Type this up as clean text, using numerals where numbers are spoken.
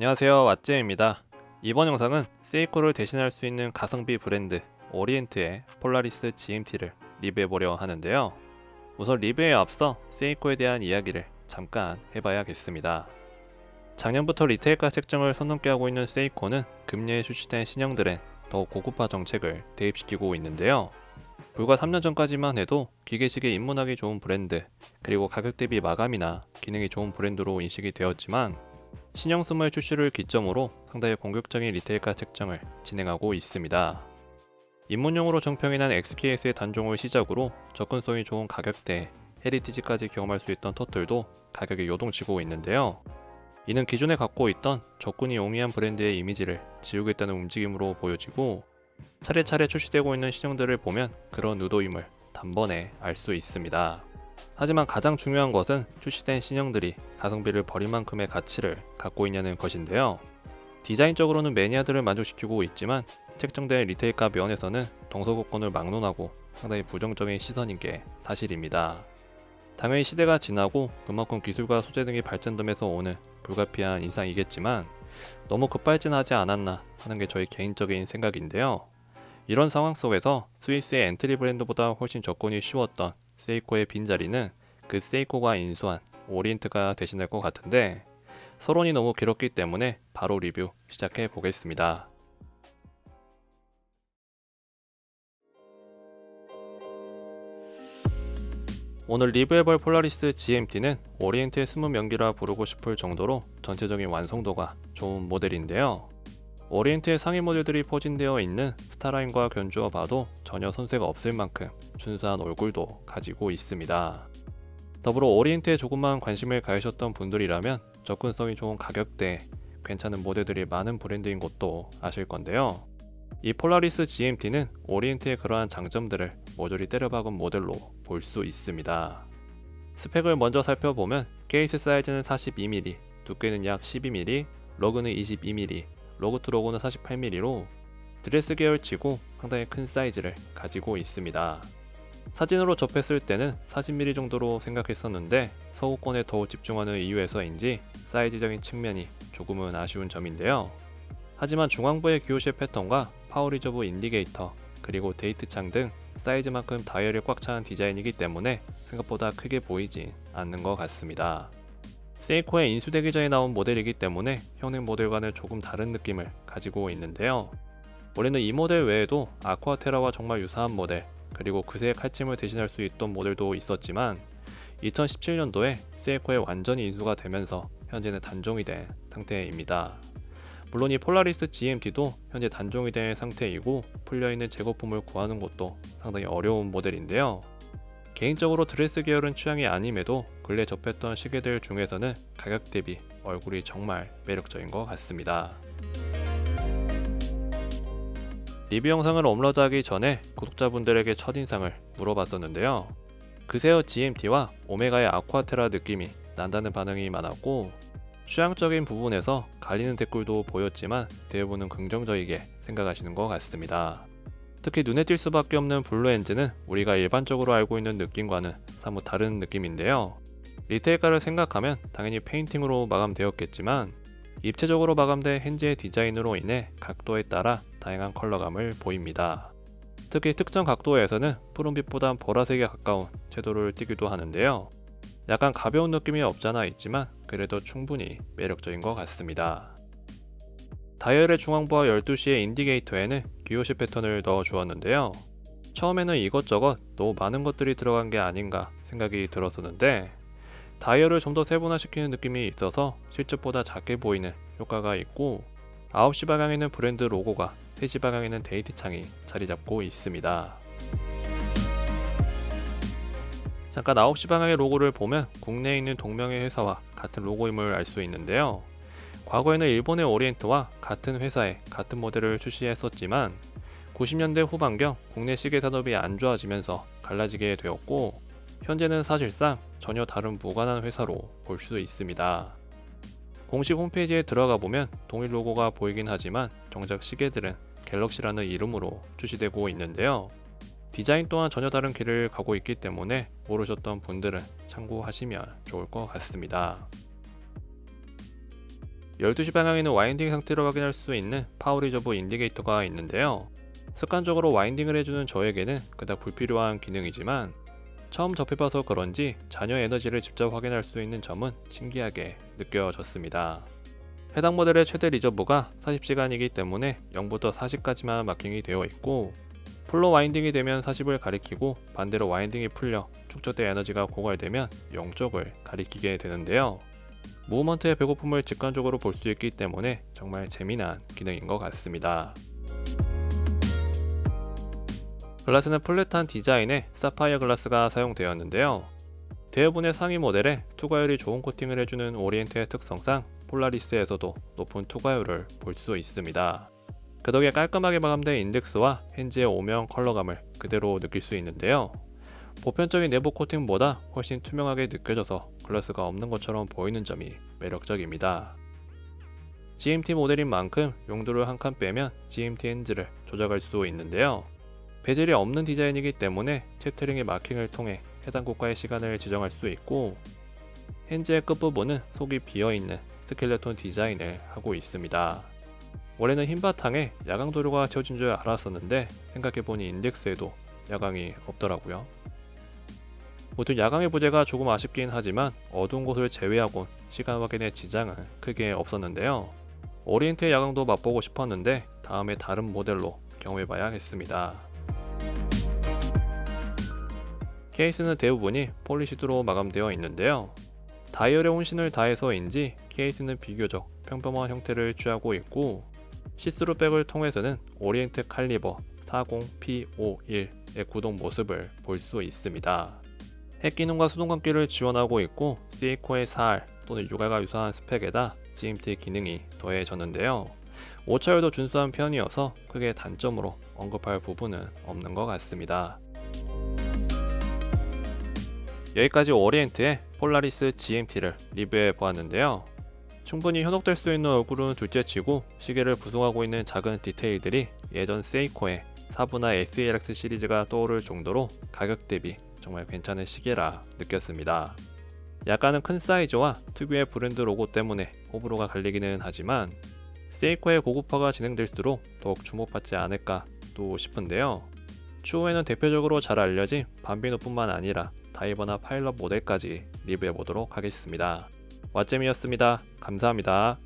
안녕하세요, 왓제입니다. 이번 영상은 세이코를 대신할 수 있는 가성비 브랜드 오리엔트의 폴라리스 GMT를 리뷰해보려 하는데요. 우선 리뷰에 앞서 세이코에 대한 이야기를 잠깐 해봐야겠습니다. 작년부터 리테일가 책정을 선 넘게 하고 있는 세이코는 금리에 출시된 신형들엔 더욱 고급화 정책을 대입시키고 있는데요. 불과 3년 전까지만 해도 기계식에 입문하기 좋은 브랜드, 그리고 가격 대비 마감이나 기능이 좋은 브랜드로 인식이 되었지만 신형 스몰 출시를 기점으로 상당히 공격적인 리테일가 책정을 진행하고 있습니다. 입문용으로 정평이 난 XKS의 단종을 시작으로 접근성이 좋은 가격대에 헤리티지까지 경험할 수 있던 터틀도 가격이 요동치고 있는데요. 이는 기존에 갖고 있던 접근이 용이한 브랜드의 이미지를 지우겠다는 움직임으로 보여지고, 차례차례 출시되고 있는 신형들을 보면 그런 의도임을 단번에 알 수 있습니다. 하지만 가장 중요한 것은 출시된 신형들이 가성비를 버릴 만큼의 가치를 갖고 있냐는 것인데요. 디자인적으로는 매니아들을 만족시키고 있지만 책정된 리테일가 면에서는 동서고권을 막론하고 상당히 부정적인 시선인 게 사실입니다. 당연히 시대가 지나고 그만큼 기술과 소재 등이 발전됨에서 오는 불가피한 인상이겠지만 너무 급발진하지 않았나 하는 게 저희 개인적인 생각인데요. 이런 상황 속에서 스위스의 엔트리 브랜드보다 훨씬 접근이 쉬웠던 세이코의 빈자리는 그 세이코가 인수한 오리엔트가 대신할 것 같은데, 서론이 너무 길었기 때문에 바로 리뷰 시작해 보겠습니다. 오늘 리뷰해볼 폴라리스 GMT는 오리엔트의 숨은 명기라 부르고 싶을 정도로 전체적인 완성도가 좋은 모델인데요. 오리엔트의 상위 모델들이 포진되어 있는 스타라인과 견주어 봐도 전혀 손색 없을 만큼 준수한 얼굴도 가지고 있습니다. 더불어 오리엔트에 조금만 관심을 가지셨던 분들이라면 접근성이 좋은 가격대에 괜찮은 모델들이 많은 브랜드인 것도 아실 건데요. 이 폴라리스 GMT는 오리엔트의 그러한 장점들을 모조리 때려박은 모델로 볼 수 있습니다. 스펙을 먼저 살펴보면 케이스 사이즈는 42mm, 두께는 약 12mm, 러그는 22mm, 러그 투 러그는 48mm로 드레스 계열치고 상당히 큰 사이즈를 가지고 있습니다. 사진으로 접했을 때는 40mm 정도로 생각했었는데 서구권에 더 집중하는 이유에서인지 사이즈적인 측면이 조금은 아쉬운 점인데요. 하지만 중앙부의 기호실 패턴과 파워 리저브 인디게이터, 그리고 데이트 창 등 사이즈만큼 다이얼이 꽉 찬 디자인이기 때문에 생각보다 크게 보이진 않는 것 같습니다. 세이코에 인수되기 전에 나온 모델이기 때문에 현행 모델과는 조금 다른 느낌을 가지고 있는데요. 원래는 이 모델 외에도 아쿠아테라와 정말 유사한 모델, 그리고 그새의 칼침을 대신할 수 있던 모델도 있었지만 2017년도에 세이코에 완전히 인수가 되면서 현재는 단종이 된 상태입니다. 물론 이 폴라리스 GMT도 현재 단종이 된 상태이고 풀려있는 재거품을 구하는 것도 상당히 어려운 모델인데요. 개인적으로 드레스 계열은 취향이 아님에도 근래 접했던 시계들 중에서는 가격 대비 얼굴이 정말 매력적인 것 같습니다. 리뷰 영상을 업로드하기 전에 구독자분들에게 첫인상을 물어봤었는데요. 그세어 GMT와 오메가의 아쿠아테라 느낌이 난다는 반응이 많았고, 취향적인 부분에서 갈리는 댓글도 보였지만 대부분은 긍정적이게 생각하시는 것 같습니다. 특히 눈에 띌 수밖에 없는 블루엔즈는 우리가 일반적으로 알고 있는 느낌과는 사뭇 다른 느낌인데요. 리테일가를 생각하면 당연히 페인팅으로 마감되었겠지만 입체적으로 마감된 핸즈의 디자인으로 인해 각도에 따라 다양한 컬러감을 보입니다. 특히 특정 각도에서는 푸른빛보단 보라색에 가까운 채도를 띠기도 하는데요. 약간 가벼운 느낌이 없잖아 있지만 그래도 충분히 매력적인 것 같습니다. 다이얼의 중앙부와 12시의 인디게이터에는 기호실 패턴을 넣어 주었는데요. 처음에는 이것저것 너무 많은 것들이 들어간 게 아닌가 생각이 들었었는데, 다이얼을 좀 더 세분화시키는 느낌이 있어서 실제보다 작게 보이는 효과가 있고, 9시 방향에는 브랜드 로고가, 3시 방향에는 데이트 창이 자리 잡고 있습니다. 잠깐 9시 방향의 로고를 보면 국내에 있는 동명의 회사와 같은 로고임을 알 수 있는데요. 과거에는 일본의 오리엔트와 같은 회사의 같은 모델을 출시했었지만 90년대 후반경 국내 시계 산업이 안 좋아지면서 갈라지게 되었고, 현재는 사실상 전혀 다른 무관한 회사로 볼 수 있습니다. 공식 홈페이지에 들어가 보면 동일 로고가 보이긴 하지만 정작 시계들은 갤럭시라는 이름으로 출시되고 있는데요. 디자인 또한 전혀 다른 길을 가고 있기 때문에 모르셨던 분들은 참고하시면 좋을 것 같습니다. 12시 방향에 있는 와인딩 상태를 확인할 수 있는 파워 리저브 인디케이터가 있는데요. 습관적으로 와인딩을 해주는 저에게는 그닥 불필요한 기능이지만 처음 접해봐서 그런지 잔여 에너지를 직접 확인할 수 있는 점은 신기하게 느껴졌습니다. 해당 모델의 최대 리저브가 40시간이기 때문에 0부터 40까지만 마킹이 되어 있고, 풀로 와인딩이 되면 40을 가리키고 반대로 와인딩이 풀려 축적된 에너지가 고갈되면 0쪽을 가리키게 되는데요. 무브먼트의 배고픔을 직관적으로 볼 수 있기 때문에 정말 재미난 기능인 것 같습니다. 글라스는 플랫한 디자인의 사파이어 글라스가 사용되었는데요. 대부분의 상위 모델에 투과율이 좋은 코팅을 해주는 오리엔트의 특성상 폴라리스에서도 높은 투과율을 볼 수 있습니다. 그 덕에 깔끔하게 마감된 인덱스와 핸즈의 오명 컬러감을 그대로 느낄 수 있는데요. 보편적인 내부 코팅보다 훨씬 투명하게 느껴져서 글라스가 없는 것처럼 보이는 점이 매력적입니다. GMT 모델인 만큼 용도를 한 칸 빼면 GMT 핸즈를 조작할 수 있는데요. 베젤이 없는 디자인이기 때문에 챕터링의 마킹을 통해 해당 국가의 시간을 지정할 수 있고, 핸즈의 끝부분은 속이 비어있는 스켈레톤 디자인을 하고 있습니다. 원래는 흰 바탕에 야광 도료가 채워진 줄 알았었는데 생각해보니 인덱스에도 야광이 없더라고요. 모든 야광의 부재가 조금 아쉽긴 하지만 어두운 곳을 제외하곤 시간 확인에 지장은 크게 없었는데요. 오리엔트의 야광도 맛보고 싶었는데 다음에 다른 모델로 경험해봐야겠습니다. 케이스는 대부분이 폴리시드로 마감되어 있는데요. 다이얼에 혼신을 다해서인지 케이스는 비교적 평범한 형태를 취하고 있고, 시스루 백을 통해서는 오리엔트 칼리버 40P51의 구동 모습을 볼 수 있습니다. 핵 기능과 수동 감기를 지원하고 있고, 세이코의 4R 또는 6R과 유사한 스펙에다 GMT 기능이 더해졌는데요. 오차율도 준수한 편이어서 크게 단점으로 언급할 부분은 없는 것 같습니다. 여기까지 오리엔트의 폴라리스 GMT를 리뷰해 보았는데요. 충분히 현혹될 수 있는 얼굴은 둘째치고 시계를 구성하고 있는 작은 디테일들이 예전 세이코의 4부나 SELX 시리즈가 떠오를 정도로 가격 대비 정말 괜찮은 시계라 느꼈습니다. 약간은 큰 사이즈와 특유의 브랜드 로고 때문에 호불호가 갈리기는 하지만 세이코의 고급화가 진행될수록 더욱 주목받지 않을까 또 싶은데요. 추후에는 대표적으로 잘 알려진 밤비노뿐만 아니라 다이버나 파일럿 모델까지 리뷰해보도록 하겠습니다. 왓잼이었습니다. 감사합니다.